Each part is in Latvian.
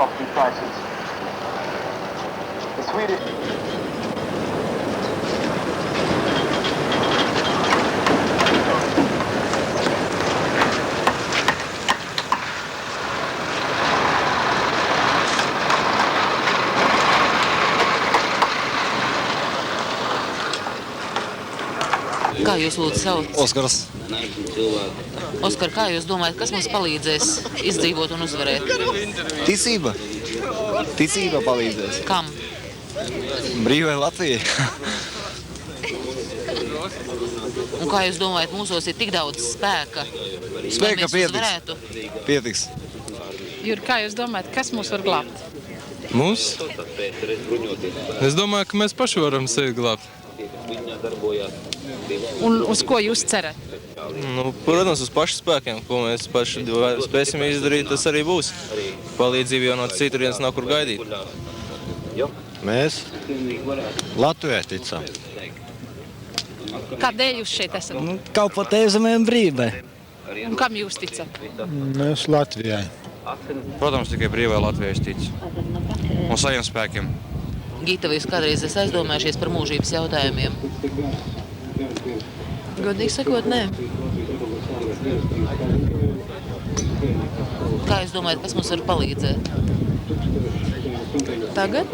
property prices. The Swedish... Kā jūs lūdzu sauc? Oskars. Oskar, kā jūs domājat, kas mums palīdzēs izdzīvot un uzvarēt? Ticība. Ticība palīdzēs. Kam? Brīvai Latvijai. Un kā jūs domājat, mūsos ir tik daudz spēka, Spēka lai mēs uzvarētu? Pietiks. Juri, kā jūs domājat, kas mūs var glābt? Mūs? Es domāju, ka mēs paši varam sevi glābt. Un uz ko jūs cerat? Nu, protams, uz pašu spēkiem, ko mēs paši spēsim izdarīt, tas arī būs. Palīdzība jau no citurienes nav kur gaidīt. Mēs Latvijai ticam. Kādēļ jūs šeit esat? Kaut pat eizamiem brīvē. Un kam jūs ticat? Mēs Latvijai. Protams, tikai brīvai Latvijai es ticu. Un saviem spēkiem. Gita, vai jūs kādreiz esat aizdomājušies par mūžības jautājumiem? Godīgi sakot, nē. Kā jūs domājat, kas mums var palīdzēt? Tagad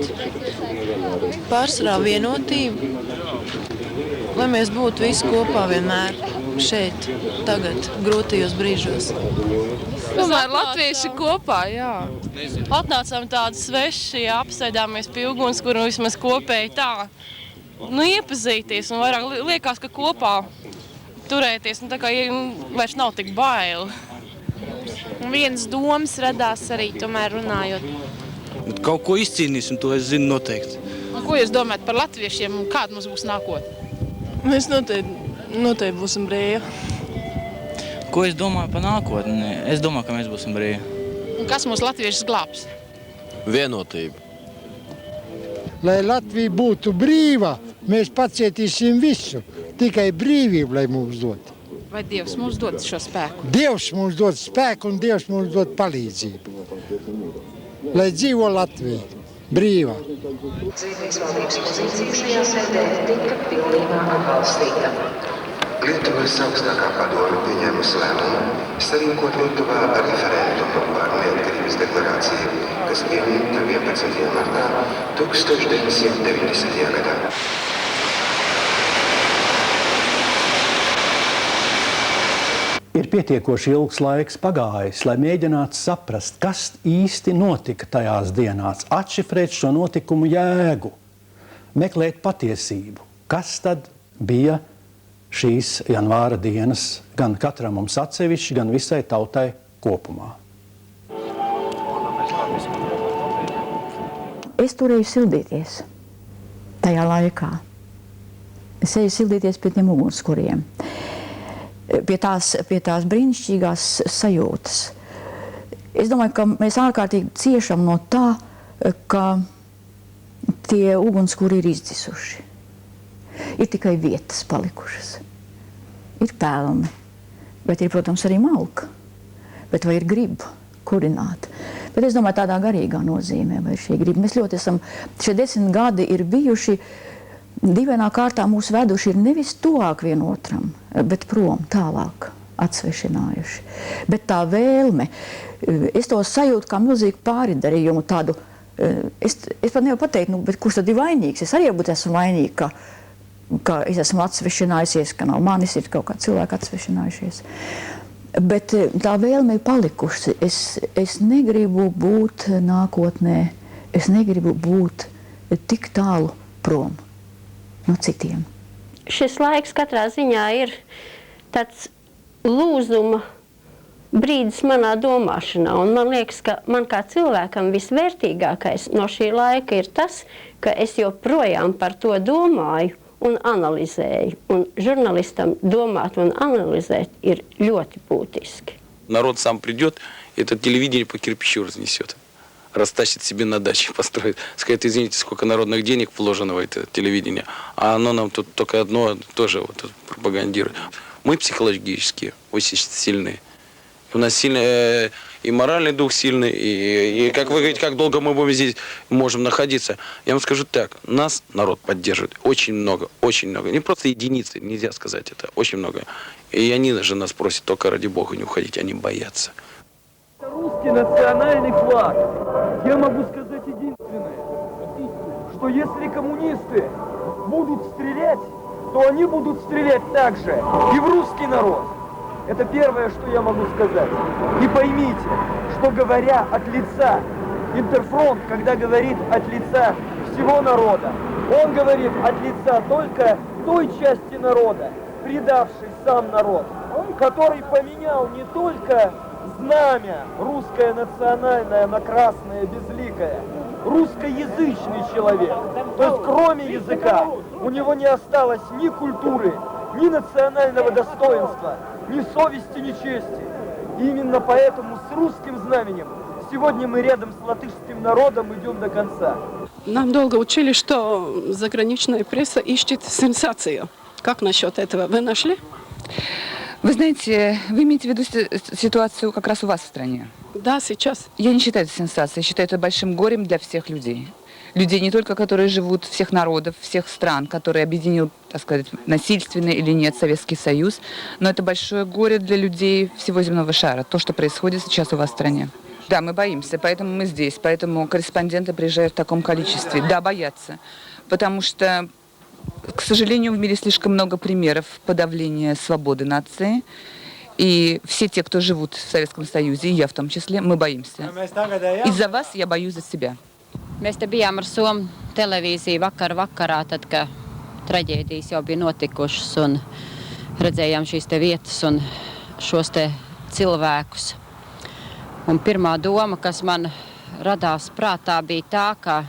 pārsvarā vienotība, lai mēs būtu visi kopā vienmēr šeit, tagad, grūtajos brīžos. Tomēr latvieši kopā, jā. Atnācām tādi sveši, apsēdāmies pie uguns, kuru vismaz kopēji tā, iepazīties un vairāk liekas, ka kopā turēties, tā kā vairs nav tik baili. Un vienas domas radās arī tomēr runājot. Bet kaut ko izcīnīsim, to es zinu noteikti. Un ko jūs domājat par latviešiem un kāda mums būs nākotne? Mēs noteikti būsim brīvi. Ko es domāju par nākotni? Es domāju, ka mēs būsim brīvi. Un kas mūs latviešus glābs? Vienotība. Lai Latvija būtu brīva, mēs pacietīsim visu. Tikai brīvību, lai mums dod. Vai Dievs mums dod šo spēku? Dievs mums dod spēku un Dievs mums dod palīdzību. Lai dzīvo Latvija, brīva. Zviedrijas valdības pozīcija šajā sēdē tika pilnībā atbalstīta. Lietuvas augstākā padome pieņēmusi lēmumu sarīkot Lietuvā referendumu par neatkarības deklarāciju, kas pieņemta 11. martā 1990. gadā. Ir pietiekoši ilgs laiks pagājis, lai mēģinātu saprast, kas īsti notika tajās dienās, atšifrēt šo notikumu jēgu, meklēt patiesību, kas tad bija šīs janvāra dienas gan katram mums atsevišķi, gan visai tautai kopumā. Es turēju sildīties tajā laikā. Es eju sildīties pie tiem ugunskuriem. Pie tās brīnišķīgās sajūtas. Es domāju, ka mēs ārkārtīgi ciešam no tā, ka tie ugunskuri ir izdzisuši. Ir tikai vietas palikušas. Ir pelni, bet ir, protams, arī malka. Bet vai ir griba kurināt? Bet es domāju, tādā garīgā nozīmē, vai šī griba. Mēs ļoti esam, šie 10 gadi ir bijuši, divainā kārtā mūs veduši ir nevis tuvāk vienotram, bet prom, tālāk, atsvešinājuši. Bet tā vēlme, es to sajūtu kā milzīgu pāridarījumu, tādu, es pat nevaru pateikt, bet kurš tad ir vainīgs? Es arī varbūt esmu vainīga, ka es esmu atsvešinājusies, ka nav manis, ir kaut kā cilvēki atsvešinājušies. Bet tā vēlme ir palikusi. Es negribu būt nākotnē, es negribu būt tik tālu prom no citiem. Šis laiks katrā ziņā ir tāds lūzuma brīdis manā domāšanā, un man liekas, ka man kā cilvēkam visvērtīgākais no šī laika ir tas, ka es joprojām par to domāju un analizēju, un žurnalistam домать un анализировать ir ļoti būtiski. Народ сам придет, это телевидение по кирпичу разнесет. Растащит себе на даче, построит. Скажет, извините, сколько народных денег вложено в это телевидение, а оно нам тут только одно тоже вот пропагандирует. Мы психологически очень сильные. У нас сильная и моральный дух сильный, и как вы говорите, как долго мы будем здесь можем находиться. Я вам скажу так, нас народ поддерживает очень много. Не просто единицы, нельзя сказать это, очень много. И они же нас просят только ради Бога не уходить, они боятся. Русский национальный флаг. Я могу сказать единственное, что если коммунисты будут стрелять, то они будут стрелять также и в русский народ. Это первое, что я могу сказать. И поймите, что говоря от лица Интерфронт, когда говорит от лица всего народа, он говорит от лица только той части народа, предавшей сам народ, который поменял не только знамя русское национальное на красное безликое, русскоязычный человек. То есть кроме языка у него не осталось ни культуры, ни национального достоинства, ни совести, ни чести. И именно поэтому с русским знаменем сегодня мы рядом с латышским народом идем до конца. Нам долго учили, что заграничная пресса ищет сенсацию. Как насчет этого? Вы нашли? Вы знаете, вы имеете в виду ситуацию как раз у вас в стране? Да, сейчас. Я не считаю это сенсацией, я считаю это большим горем для всех людей. Людей не только, которые живут, всех народов, всех стран, которые объединил, так сказать, насильственно или нет Советский Союз, но это большое горе для людей всего земного шара, то, что происходит сейчас у вас в стране. Да, мы боимся, поэтому мы здесь, поэтому корреспонденты приезжают в таком количестве. Да, боятся, потому что, к сожалению, в мире слишком много примеров подавления свободы нации. И все те, кто живут в Советском Союзе, и я в том числе, мы боимся. Из-за вас я боюсь за себя. Mēs te bijām ar Somu televīziju vakarā, tad, kad traģēdijas jau bija notikušas un redzējām šīs te vietas un šos te cilvēkus. Un pirmā doma, kas man radās prātā, bija tā, ka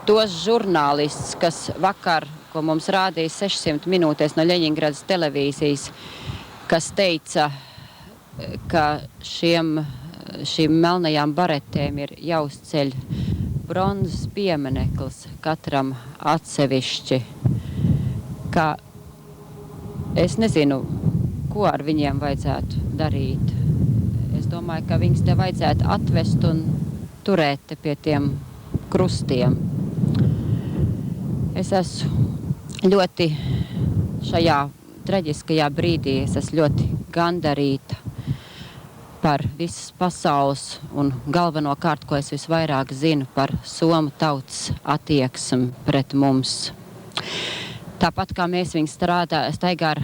tos žurnālists, kas vakar, ko mums rādīja 600 minūtēs no Ļeņingradas televīzijas, kas teica, ka šīm melnajām baretēm ir jāuzceļ bronzas piemineklis katram atsevišķi, ka es nezinu, ko ar viņiem vajadzētu darīt. Es domāju, ka viņus te vajadzētu atvest un turēt te pie tiem krustiem. Es esmu ļoti šajā traģiskajā brīdī, es esmu ļoti gandarīta par visas pasaules un galvenokārt, ko es visvairāk zinu par somu tautas attieksmi pret mums. Tāpat kā mēs viņi staigā ar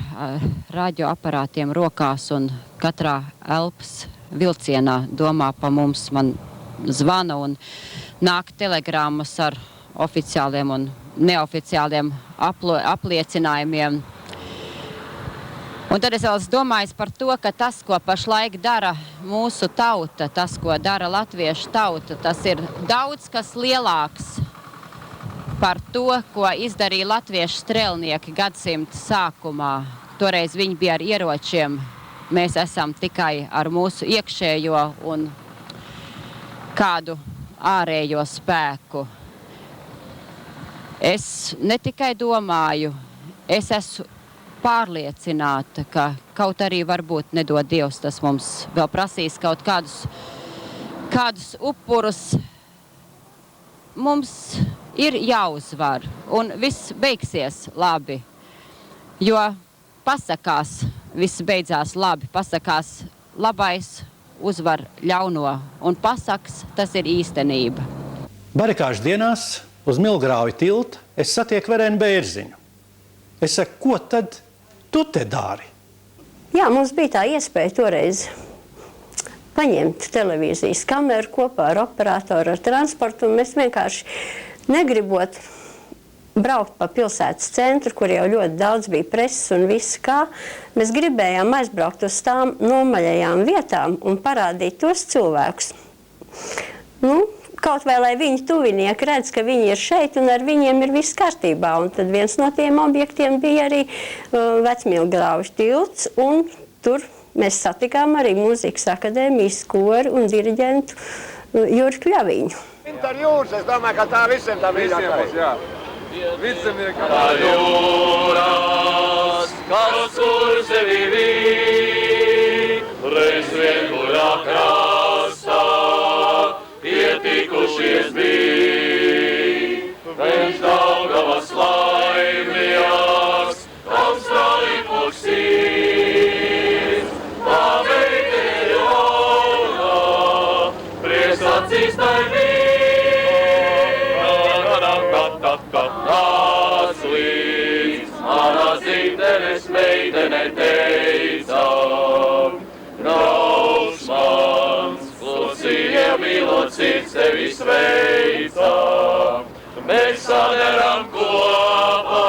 radioaparātiem rokās un katrā elpas vilcienā domā pa mums, man zvana un nāk telegrāmas ar oficiāliem un neoficiāliem apliecinājumiem. Un tad es vēl domāju par to, ka tas, ko pašlaik dara mūsu tauta, tas, ko dara latviešu tauta, tas ir daudz kas lielāks par to, ko izdarīja latviešu strelnieki gadsimta sākumā. Toreiz viņi bija ar ieročiem, mēs esam tikai ar mūsu iekšējo un kādu ārējo spēku. Es ne tikai domāju, es esmu pārliecināta, ka kaut arī varbūt nedod Dievs, tas mums vēl prasīs kaut kādus upurus. Mums ir jāuzvar un viss beigsies labi, jo pasakās, viss beidzās labi, pasakās labais uzvar ļauno un pasaks, tas ir īstenība. Barikāžu dienās uz Milgrāvi tilta es satieku Verenu Bērziņu. Es saku, ko tad tu te dari? Jā, mums bija tā iespēja toreiz paņemt televīzijas kameru kopā ar operatoru, ar transportu, un mēs vienkārši negribot braukt pa pilsētas centru, kur jau ļoti daudz bija preses un viss kā, mēs gribējām aizbraukt uz tām nomaļajām vietām un parādīt tos cilvēkus. Kaut vai lai viņu tuvinieki redz, ka viņi ir šeit un ar viņiem ir viss kārtībā. Un tad viens no tiem objektiem bija arī Vecmilgrāvju tilts, un tur mēs satikām arī Mūzikas akadēmijas koru un diriģentu Juri Kļaviņu. Ar jūras, es domāju, ka tā visiem tā mīļākais. Vidzemnieka jūras, kas kur sevi vīd. krastā pietikušies bija. Viņš Daugavas laimījās, tam strālī plūksīs. Tā meitene jaunā, prieks acīs tai nāc līdz, manās dzimtenes meitene teica. Draugs mans, klusi iemīlot sirds tevi sveica. Mēs saderam kopā,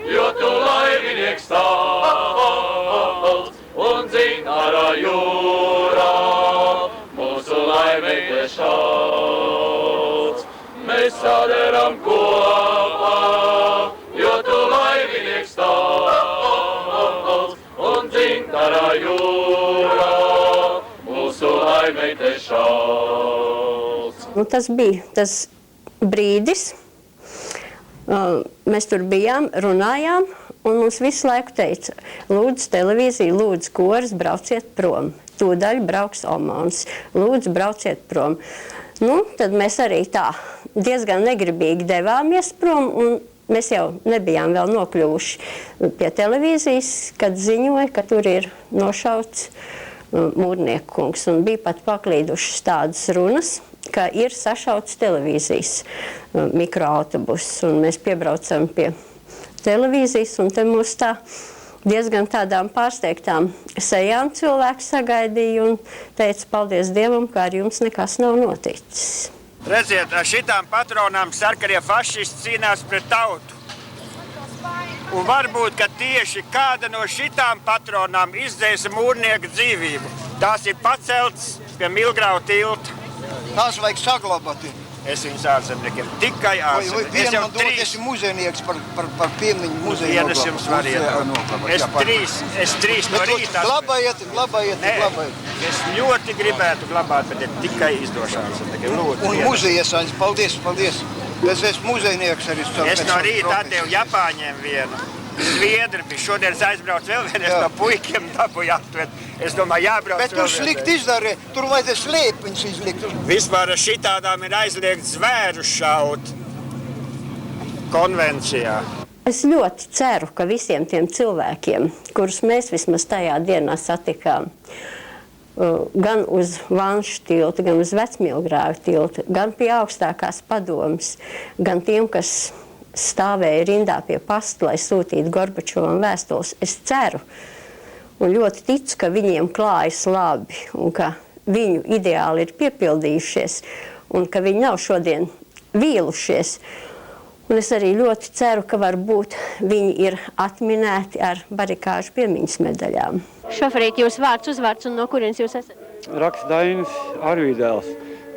jo tu laiminieks tāds, un dzintara jūrā mūsu laimei tiešāds. Mēs saderam kopā, jo tu laiminieks tāds, un dzintara jūrā mūsu laimei tiešāds. Tas bija tas brīdis. Mēs tur bijām, runājām, un mums visu laiku teica, lūdzu televīziju, lūdzu koris, brauciet prom. Tūdaļ brauks Omans. Lūdzu, brauciet prom. Tad mēs arī tā diezgan negribīgi devāmies prom, un mēs jau nebijām vēl nokļuvuši pie televīzijas, kad ziņoja, ka tur ir nošauts Mūrnieku kungs. Un bija pat paklīdušas tādas runas, ka ir sašauts televīzijas mikroautobus. Un mēs piebraucam pie televīzijas, un te mūs tā diezgan tādām pārsteigtām sejām cilvēks sagaidīja un teica, paldies Dievam, ka ar jums nekas nav noticis. Redziet, ar šitām patronām sarkarie fašisti cīnās pret tautu. Un varbūt, ka tieši kāda no šitām patronām izdzēsa Mūrnieka dzīvību. Tās ir paceltas pie Milgrava tilta. Tās vajag saglabāt. Es viņus ārzemniekiem tikai ārzemniekiem. Vienu man dod, esi muzejnieks par piemiņu muzeju. Vienas jums var iedot. Es trīs no rītā. Glabājiet. Es ļoti gribētu glabāt, bet ir tikai izdošanas. Un muzejesaņas, paldies. Es esmu muzejnieks arī. Es no rīta atdevu Japāņiem vienu. Zviedri bija. Šodien aizbrauc vēl vienreiz no puikiem dabūju atved. Es domāju, jābrauc bet tu slikti izdarīji. Tur vajadzēja slēpiņus izlikt. Vispār ar šitādām ir aizliegts zvēru šaut konvencijā. Es ļoti ceru, ka visiem tiem cilvēkiem, kurus mēs vismaz tajā dienā satikām, gan uz Vanšu tilta, gan uz Vecmilgrāva tilta, gan pie augstākās padomes, gan tiem, kas stāvēja rindā pie pasta, lai sūtītu Gorbačovam vēstules. Es ceru un ļoti ticu, ka viņiem klājas labi un ka viņu ideāli ir piepildījušies un ka viņi nav šodien vīlušies. Un es arī ļoti ceru, ka varbūt viņi ir atminēti ar barikāžu piemiņas medaļām. Šoferīt, jūs vārds, uzvārds un no kurienes jūs esat? Raksts Dainis Arvīdēls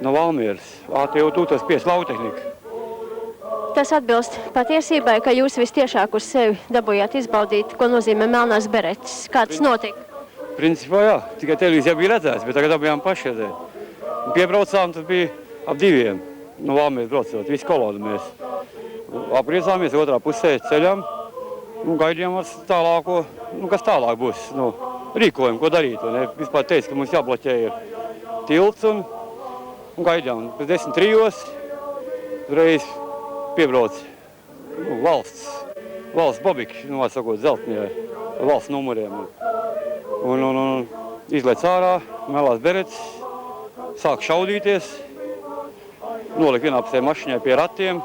no Valmieras, ATU 2005 lautehnika. Tas atbilst patiesībai, ka jūs vistiešāk uz sevi dabūjāt izbaudīt, ko nozīmē melnās beretes. Kā tas notika? Principā jā, tikai televīzijā bija redzēts, bet tagad dabūjām paši redzēt. Piebraucām, tad bija ap 2 no Valmieras braucot, visu kolonu mēs. Apriecāmies otrā pusē ceļām un gaidījām tālāko, kas tālāk būs, rīkojumu, ko darīt. Vispār teica, ka mums jābloķē ir tilts un gaidījām. Pēc 10:03 uzreiz piebrauc valsts bobiki, sakot, zeltnie, valsts numuriem. Un izlaic ārā, melās beretes, sāk šaudīties, nolika vienā pusē mašiņai pie ratiem,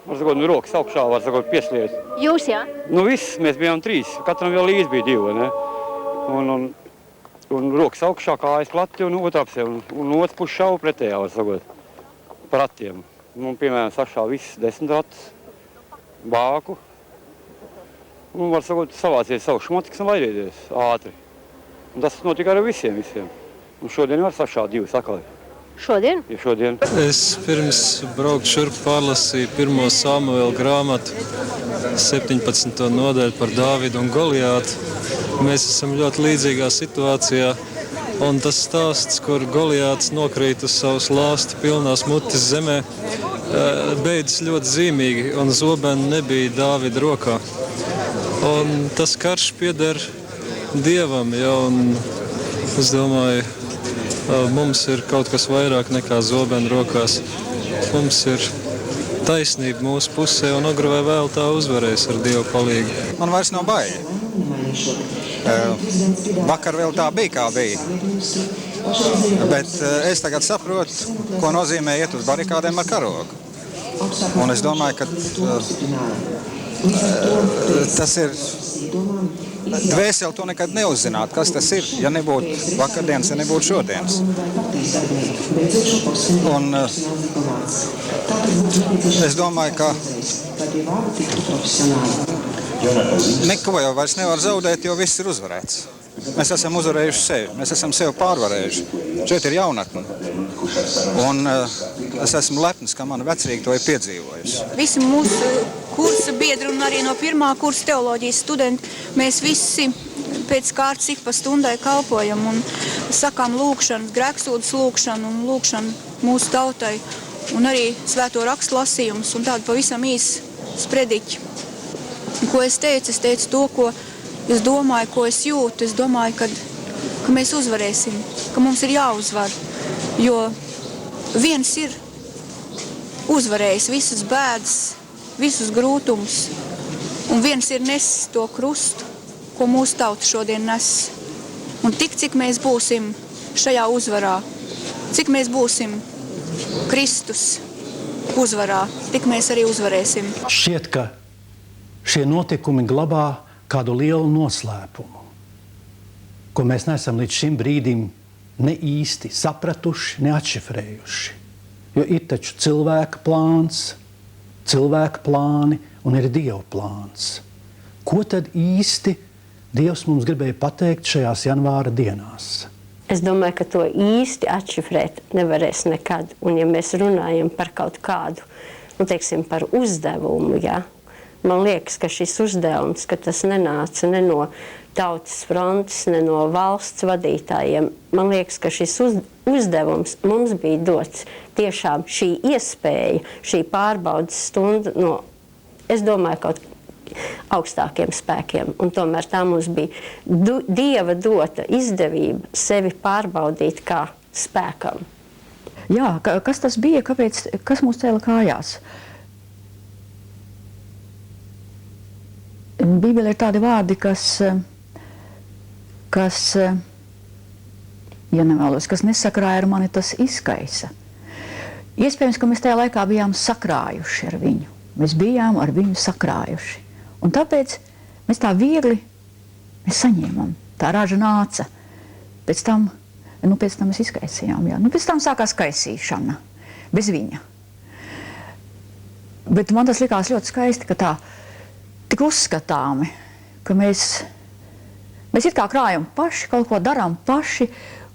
rokas augšā, piesliet. Jūs, jā? Viss, mēs bijām 3, katram vēl līdz bija 2, un rokas augšā, kājas plati un otrā pusē, un otrs puses šauja pretējā, par ratiem. Piemēram, sašā viss 10 ratus, bāku, un savāciet savu šmotikas un vairieties ātri. Un tas notika ar visiem. Un šodien var sašā 2 sakali. Šodien? Ja šodien. Es pirms braukt šurp pārlasīju 1. Samuela grāmatu, 17. nodaļu par Dāvidu un Goliātu. Mēs esam ļoti līdzīgā situācijā. Un tas stāsts, kur Goliāts nokrīt uz savas lāstu pilnās mutes zemē, beidzas ļoti zīmīgi, un zobeni nebija Dāvida rokā. Un tas karš pieder Dievam, ja, un es domāju, Mums ir kaut kas vairāk nekā zobeni rokās. Mums ir taisnība mūsu pusē, un agri vai vēl tā uzvarēs ar Dievu palīgu. Man vairs nav baigi. Vakar vēl tā bija, kā bija. Bet es tagad saprotu, ko nozīmē iet uz barikādēm ar karogu. Un es domāju, ka tas ir dvēseli to nekad neuzzināt, kas tas ir, ja nebūtu vakardienas, ja nebūtu šodienas. Un es domāju, ka neko jau vairs nevar zaudēt, jo viss ir uzvarēts. Mēs esam uzvarējuši sevi, mēs esam sevi pārvarējuši. Šeit ir jaunatne. Un es esmu lepns, ka mana vecrīga to ir piedzīvojusi. Visi mūsu kursa biedri un arī no pirmā kursa teoloģijas studenti, mēs visi pēc kārtas ik pa stundai kalpojam un sakām lūkšanu, grēksūdas lūkšanu un lūkšanu mūsu tautai. Un arī svēto rakstu lasījumus un tādu pavisam īsu sprediķi. Ko es teicu to, ko es domāju, ko es jūtu. Es domāju, ka mēs uzvarēsim, ka mums ir jāuzvar. Jo viens ir uzvarējis visas bēdas, visus grūtumus. Un viens ir nesis to krustu, ko mūsu tauta šodien nes. Un tik, cik mēs būsim šajā uzvarā, cik mēs būsim Kristus uzvarā, tik mēs arī uzvarēsim. Šķiet, ka šie notikumi glabā kādu lielu noslēpumu, ko mēs neesam līdz šim brīdim ne īsti sapratuši, ne atšifrējuši. Jo ir taču cilvēka plāns, cilvēka plāni un ir Dieva plāns. Ko tad īsti Dievs mums gribēja pateikt šajās janvāra dienās? Es domāju, ka to īsti atšifrēt nevarēs nekad. Un ja mēs runājam par kaut kādu, teiksim, par uzdevumu, man liekas, ka šis uzdevums, ka tas nenāca ne no tautas frontes, ne no valsts vadītājiem. Man liekas, ka šis uzdevums mums bija dots tiešām šī iespēja, šī pārbaudas stunda no, es domāju, kaut augstākiem spēkiem. Un tomēr tā mums bija Dieva dota izdevība sevi pārbaudīt kā spēkam. Jā, kas tas bija? Kas mūs cēla kājās? Bībelē ir tādi vārdi, kas ja nevēlos, kas nesakrāja ar mani, tas izkaisa. Iespējams, ka mēs tajā laikā bijām sakrājuši ar viņu. Mēs bijām ar viņu sakrājuši. Un tāpēc mēs tā viegli saņēmām. Tā raža nāca. Pēc tam mēs izkaisījām. Jā. Pēc tam sākās kaisīšana. Bez viņa. Bet man tas likās ļoti skaisti, ka tā tik uzskatāmi, ka mēs it kā krājam paši, kaut ko darām paši,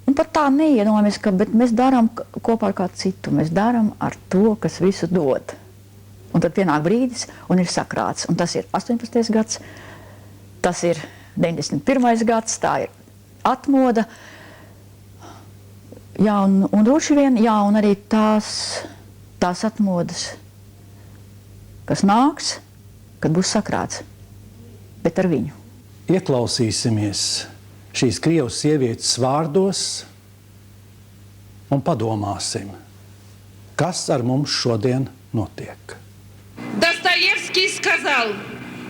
un pat tā neiedomājamies, bet mēs darām kopā ar kādu citu. Mēs darām ar to, kas visu dod. Un tad pienāk brīdis, un ir sakrāts. Un tas ir 18. gads, tas ir 91. gads, tā ir atmoda. Jā, un droši vien, jā, un arī tās atmodas, kas nāks, kad būs sakrāts, bet ar viņu. Ieklausīsimies šīs Krievas sievietes vārdos un padomāsim, kas ar mums šodien notiek. Достоевский сказал,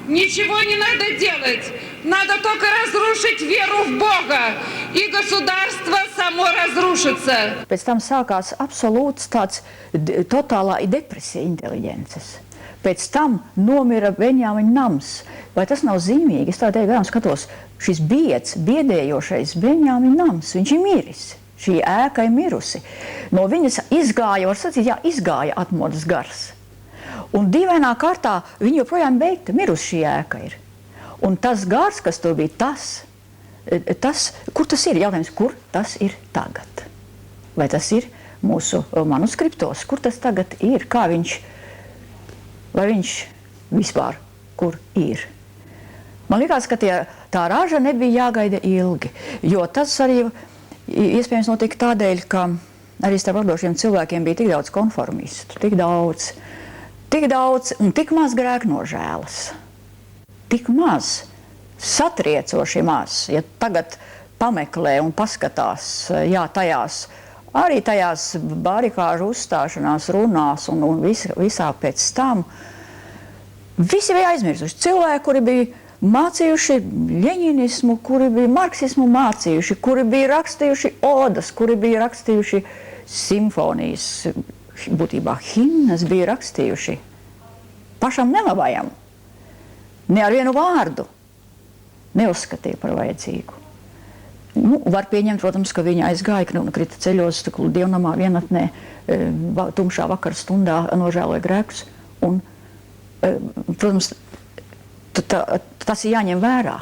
ничего не надо делать, надо только разрушить веру в Бога, и государство само разрушится. Pēc tam sākās absolūts tāds totālā depresija inteliģences. Pēc tam nomira Benjāmiņa nams. Vai tas nav zīmīgi? Es tādēļ garām skatos, šis biedējošais Benjāmiņa nams, viņš ir miris. Šī ēka ir mirusi. No viņas izgāja, var sacīt, izgāja atmodas gars. Un dīvainā kārtā viņa joprojām beigta, mirusi šī ēka ir. Un tas gars, kas tur bija, kur tas ir? Jautājums, kur tas ir tagad? Vai tas ir mūsu manuskriptos? Kur tas tagad ir? Vai viņš vispār kur ir? Man liekas, ka tā raža nebija jāgaida ilgi, jo tas arī iespējams notika tādēļ, ka arī starp atdošiem cilvēkiem bija tik daudz konformistu, tik daudz un tik maz grēknožēlas. Tik maz, satriecoši maz. Ja tagad pameklē un paskatās, jā, arī tajās barikāžu uzstāšanās runās un visā pēc tam, visi bija aizmirsuši. Cilvēki, kuri bija mācījuši ļeņinismu, kuri bija marksismu mācījuši, kuri bija rakstījuši odas, kuri bija rakstījuši simfonijas, būtībā himnas bija rakstījuši pašam nelabajam. Ne ar vienu vārdu neuzskatīja par vajadzīgu. Var pieņemt, protams, ka viņa aizgāja un krita ceļos dievnamā vienatnē, tumšā vakara stundā nožēloja grēkus. Un, protams, tas ir jāņem vērā,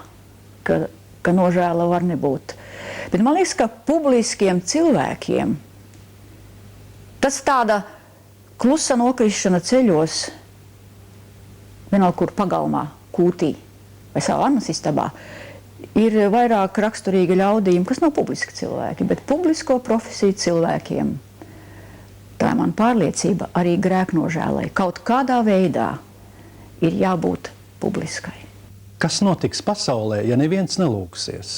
ka nožēla var nebūt. Bet man liekas, ka publiskiem cilvēkiem tas tāda klusa nokrišana ceļos, vienalga kur pagalmā, kūtī vai savā armas istabā, ir vairāk raksturīgi ļaudīm, kas nav publiski cilvēki, bet publisko profesiju cilvēkiem. Tā ir man pārliecība arī grēknožēlai. Kaut kādā veidā ir jābūt publiskai. Kas notiks pasaulē, ja neviens nelūksies?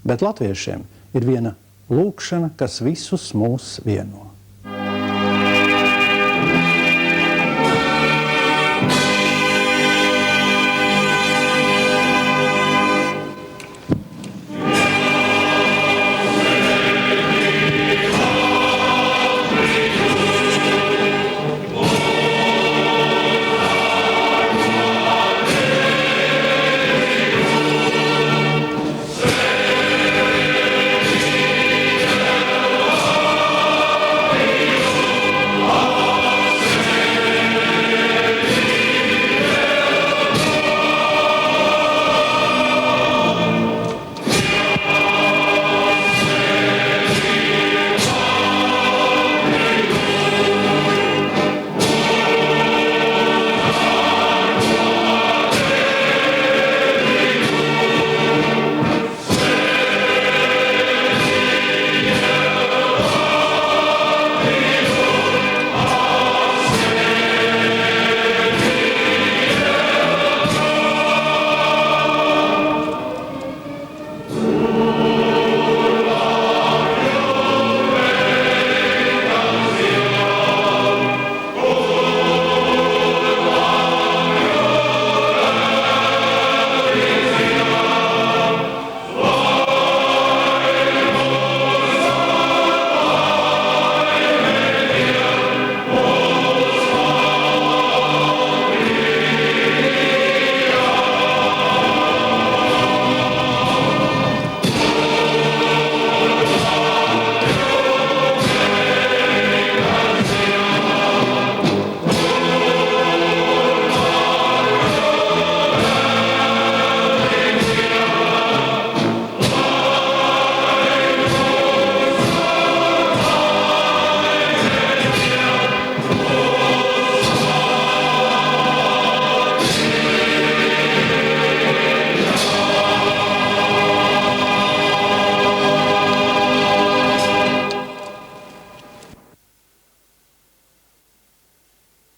Bet latviešiem ir viena lūkšana, kas visus mūs vieno.